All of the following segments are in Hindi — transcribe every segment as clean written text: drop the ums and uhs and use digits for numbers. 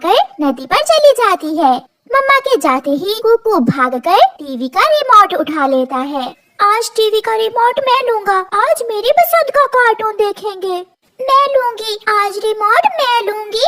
उठाकर नदी पर चली जाती है। मम्मा के जाते ही कुकू भागकर टीवी का रिमोट उठा लेता है। आज टीवी का रिमोट मैं लूंगा, आज मेरी पसंद का कार्टून देखेंगे। मैं लूंगी, आज रिमोट मैं लूंगी।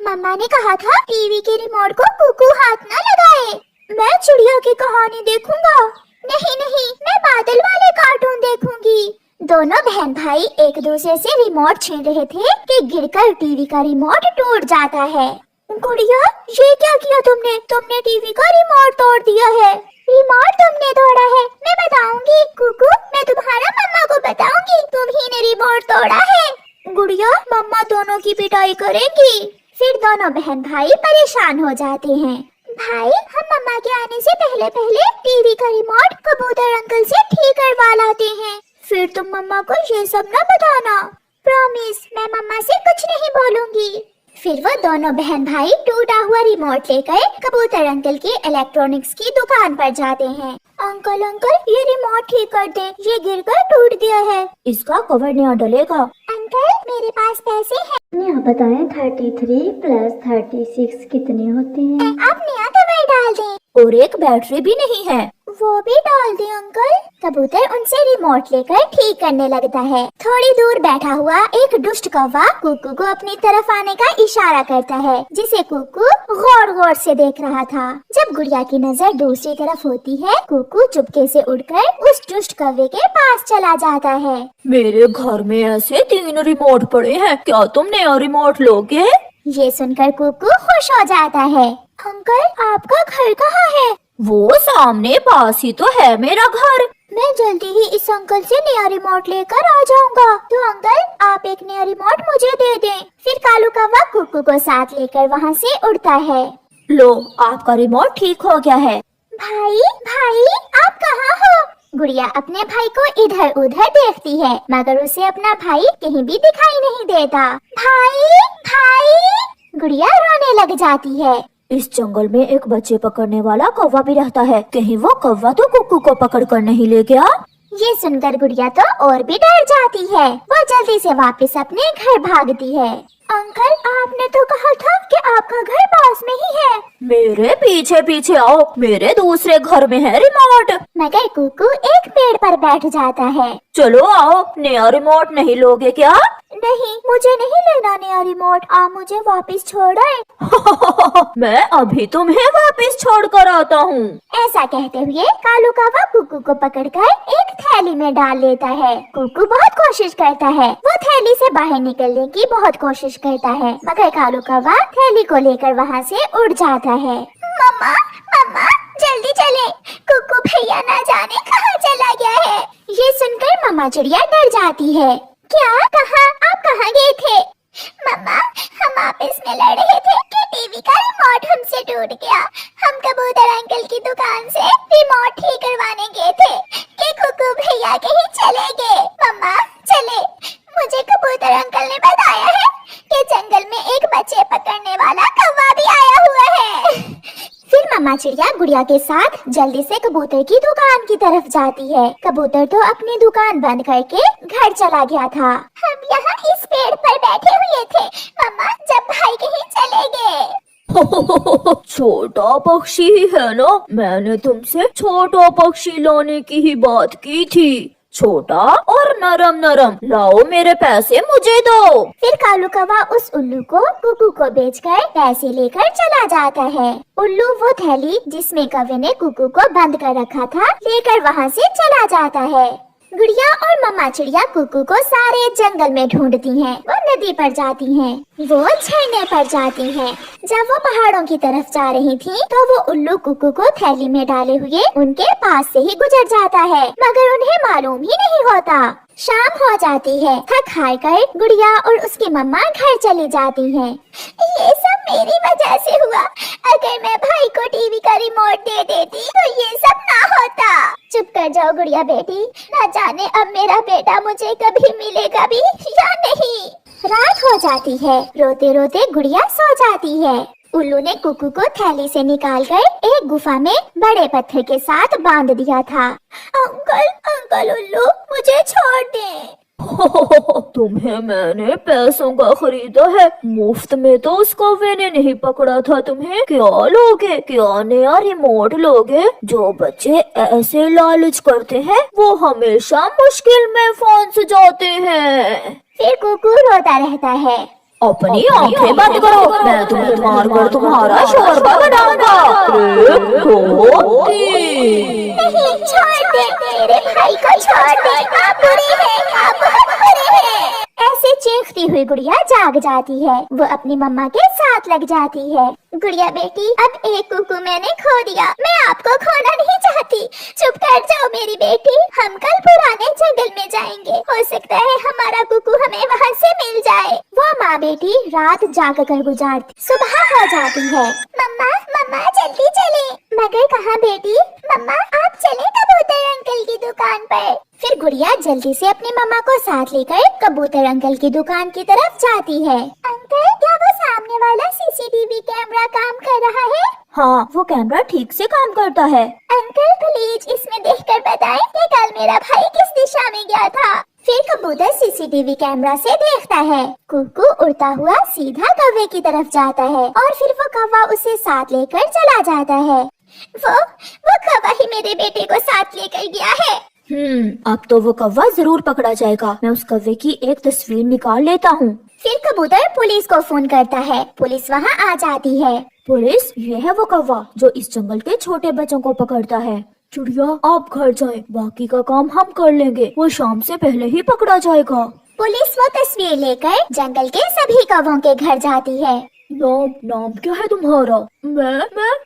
मम्मा ने कहा था टीवी के रिमोट को कुकू हाथ न लगाए। मैं चिड़िया की कहानी देखूंगा। नहीं, मैं बादल वाले कार्टून देखूंगी। दोनों बहन भाई एक दूसरे से रिमोट छीन रहे थे कि गिरकर टीवी का रिमोट टूट जाता है। गुड़िया, ये क्या किया तुमने? तुमने टीवी का रिमोट तोड़ दिया है। रिमोट तुमने तोड़ा है, मैं बताऊंगी। कुकू, मैं तुम्हारा मम्मा को बताऊंगी, तुम ही ने रिमोट तोड़ा है। गुड़िया, मम्मा दोनों की पिटाई करेंगी। फिर दोनों बहन भाई परेशान हो जाते हैं। भाई, हम मम्मा के आने से पहले टीवी का रिमोट कबूतर अंकल से ठीक करवा लाते हैं। फिर तुम मम्मा को ये सब न बताना। प्रॉमिस, मैं मम्मा से कुछ नहीं बोलूंगी। फिर वो दोनों बहन भाई टूटा हुआ रिमोट लेकर कबूतर अंकल की इलेक्ट्रॉनिक्स की दुकान पर जाते हैं। अंकल, ये रिमोट ठीक कर दे, ये गिरकर टूट गया है। इसका कवर नया डलेगा। अंकल, मेरे पास पैसे हैं। यहाँ बताएं 33 + 36 कितने होते हैं? आप नया कवर डाल दें। और एक बैटरी भी नहीं है, वो भी डाल दे अंकल। कबूतर उनसे रिमोट लेकर ठीक करने लगता है। थोड़ी दूर बैठा हुआ एक दुष्ट कौवा कुकू को अपनी तरफ आने का इशारा करता है, जिसे कुकू गौर से देख रहा था। जब गुड़िया की नजर दूसरी तरफ होती है, कुकू चुपके से उड़कर उस दुष्ट कौवे के पास चला जाता है। मेरे घर में ऐसे 3 रिमोट पड़े हैं, क्या तुम नया रिमोट लोगे? ये सुनकर कुकू खुश हो जाता है। अंकल, आपका घर कहाँ है? वो सामने पास ही तो है मेरा घर। मैं जल्दी ही इस अंकल से नया रिमोट लेकर आ जाऊंगा। तो अंकल, आप एक नया रिमोट मुझे दे दें। फिर कालू कौवा कुकू को साथ लेकर वहाँ से उड़ता है। लो, आपका रिमोट ठीक हो गया है। भाई, आप कहाँ हो? गुड़िया अपने भाई को इधर उधर देखती है, मगर उसे अपना भाई कहीं भी दिखाई नहीं देता। भाई, गुड़िया रोने लग जाती है। इस जंगल में एक बच्चे पकड़ने वाला कौवा भी रहता है, कहीं वो कौवा तो कुकू को पकड़ कर नहीं ले गया? ये सुनकर गुड़िया तो और भी डर जाती है। वो जल्दी से वापस अपने घर भागती है। अंकल, आपने तो कहा था कि आपका घर पास में ही है। मेरे पीछे पीछे आओ, मेरे दूसरे घर में है रिमोट। मगर कुकू एक पेड़ पर बैठ जाता है। चलो आओ, नया रिमोट नहीं लोगे क्या? नहीं, मुझे नहीं लेना नया रिमोट, आप मुझे वापस छोड़ आए। मैं अभी तुम्हें वापस छोड़ कर आता हूँ। ऐसा कहते हुए कालू कौवा कुकू को पकड़कर एक थैली में डाल लेता है। कुकू बहुत कोशिश करता है, वो थैली से बाहर निकलने की बहुत कोशिश करता है, मगर कालू कौवा थैली को लेकर वहाँ से उड़ जाता है। मम्मा, जल्दी चले, कुकू भैया ना जाने कहाँ चला गया है। ये सुनकर मम्मा चिड़िया डर जाती है। क्या? आप कहाँ गए थे? मम्मा, हम आपस में लड़ रहे थे कि टीवी का रिमोट हमसे टूट गया। हम कबूतर अंकल की दुकान से रिमोट ठीक करवाने गए थे कि कुकू भैया कहीं चले गए। मम्मा चले, मुझे कबूतर अंकल ने बताया है कि जंगल में एक बच्चे पकड़ने वाला कौवा भी आया हुआ है। फिर मम्मा चिड़िया गुड़िया के साथ जल्दी से कबूतर की दुकान की तरफ जाती है। कबूतर तो अपनी दुकान बंद करके घर चला गया था। हम यहाँ इस पेड़ पर बैठे हुए थे मम्मा, जब भाई कहीं चले गए। छोटा पक्षी ही है ना, मैंने तुमसे छोटा पक्षी लाने की ही बात की थी। छोटा और नरम लाओ, मेरे पैसे मुझे दो। फिर कालू कौवा उस उल्लू को कुकू को बेचकर पैसे लेकर चला जाता है। उल्लू वो थैली जिसमें कौवे ने कुकू को बंद कर रखा था लेकर वहाँ से चला जाता है। गुड़िया और मम्मा चिड़िया कुकू को सारे जंगल में ढूंढती हैं। वो नदी पर जाती हैं, वो झरने पर जाती हैं। जब वो पहाड़ों की तरफ जा रही थी, तो वो उल्लू कुकू को थैली में डाले हुए उनके पास से ही गुजर जाता है, मगर उन्हें मालूम ही नहीं होता। शाम हो जाती है। थक हार कर गुड़िया और उसकी मम्मा घर चली जाती हैं। ये सब मेरी वजह से हुआ। अगर मैं भाई को टीवी का रिमोट दे देती तो ये सब ना होता। चुप कर जाओ गुड़िया बेटी, ना जाने अब मेरा बेटा मुझे कभी मिलेगा भी या नहीं। रात हो जाती है। रोते रोते गुड़िया सो जाती है। उल्लू ने कुकू को थैली से निकालकर एक गुफा में बड़े पत्थर के साथ बांध दिया था। अंकल उल्लू, मुझे छोड़ दें। तुम्हें मैंने पैसों का खरीदा है, मुफ्त में तो उस कौवे ने नहीं पकड़ा था तुम्हें। क्या लोगे, क्या नया रिमोट लोगे? जो बच्चे ऐसे लालच करते हैं वो हमेशा मुश्किल में फंस जाते हैं। फिर कुकू रोता रहता है। अपनी आंखें बंद करो, मैं तुम्हें मारकर तुम्हारा शोरबा बनाऊंगा। नहीं, छोड़ दे, मेरे भाई को छोड़ दे, आप बुरे हैं, आप बहुत बुरे हैं। ऐसे चीखती हुई गुड़िया जाग जाती है। वो अपनी मम्मा के साथ लग जाती है। गुड़िया बेटी, अब एक कुकू मैंने खो दिया, मैं आपको खोना नहीं चाहती। चुप कर जाओ मेरी बेटी, हम कल पुराने जंगल में जाएंगे, हो सकता है हमारा कुकू हमें वहाँ से मिल जाए। वो माँ बेटी रात जाग कर गुजारती, सुबह हो जाती है। मम्मा मम्मा जल्दी चले। मगर कहाँ बेटी? मम्मा आप चले कबूतर अंकल की दुकान पर। फिर गुड़िया जल्दी से अपनी मम्मा को साथ लेकर कबूतर अंकल की दुकान की तरफ जाती है। अंकल, क्या वो सामने वाला सीसीटीवी कैमरा काम कर रहा है? हाँ, वो कैमरा ठीक से काम करता है। अंकल प्लीज इसमें देखकर बताएं कि कल मेरा भाई किस दिशा में गया था। फिर कबूतर सीसीटीवी कैमरा से देखता है। कुकू उड़ता हुआ सीधा कौवे की तरफ जाता है और फिर वो कौवा उसे साथ लेकर चला जाता है। वो कौवा ही मेरे बेटे को साथ लेकर गया है। अब तो वो कौवा जरूर पकड़ा जाएगा। मैं उस कौवे की एक तस्वीर निकाल लेता हूँ। फिर कबूतर पुलिस को फोन करता है। पुलिस वहाँ आ जाती है। पुलिस, ये है वो कौवा जो इस जंगल के छोटे बच्चों को पकड़ता है। चिड़िया आप घर जाएं, बाकी का काम हम कर लेंगे, वो शाम से पहले ही पकड़ा जाएगा। पुलिस वो तस्वीर लेकर जंगल के सभी कौवों के घर जाती है। नाम क्या है तुम्हारा?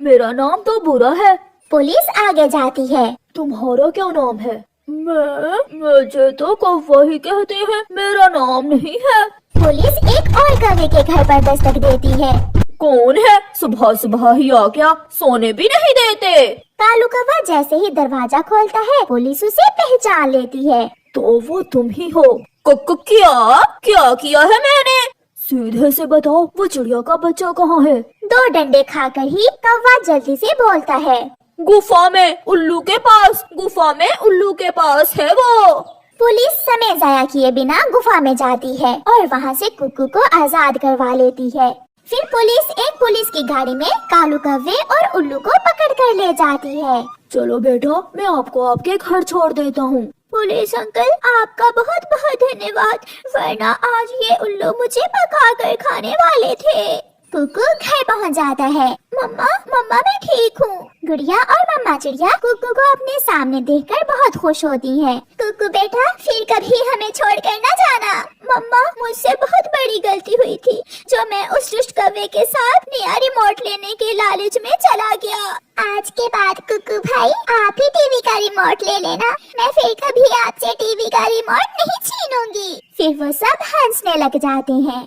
मेरा नाम तो बुरा है। पुलिस आगे जाती है। तुम्हारा क्या नाम है? मुझे तो कौवा ही कहते हैं, मेरा नाम नहीं है। पुलिस एक और कौवे के घर पर दस्तक देती है। कौन है? सुबह सुबह ही आ गया, सोने भी नहीं देते। कालू कौवा जैसे ही दरवाजा खोलता है पुलिस उसे पहचान लेती है। तो वो तुम ही हो। क्या किया है मैंने? सीधे से बताओ, वो चिड़िया का बच्चा कहाँ है? 2 डंडे खाकर ही कौवा जल्दी से बोलता है। गुफा में उल्लू के पास, गुफा में उल्लू के पास है वो। पुलिस समय जाया किए बिना गुफा में जाती है और वहाँ से कुकू को आजाद करवा लेती है। फिर पुलिस एक पुलिस की गाड़ी में कालू कौवे और उल्लू को पकड़ कर ले जाती है। चलो बेटा, मैं आपको आपके घर छोड़ देता हूँ। पुलिस अंकल, आपका बहुत बहुत धन्यवाद, वरना आज ये उल्लू मुझे पका कर खाने वाले थे। कुकू घर पहुंच जाता है। मम्मा मैं ठीक हूँ। गुड़िया और मम्मा चिड़िया कुकू को अपने सामने देखकर बहुत खुश होती हैं। कुकू बेटा, फिर कभी हमें छोड़कर न जाना। मम्मा, मुझसे बहुत बड़ी गलती हुई थी जो मैं उस दुष्ट कौवे के साथ नया रिमोट लेने के लालच में चला गया। आज के बाद कुकू भाई आप ही टीवी का रिमोट ले लेना, मैं फिर कभी आपसे टीवी का रिमोट नहीं छीनूंगी। फिर वो सब हंसने लग जाते हैं।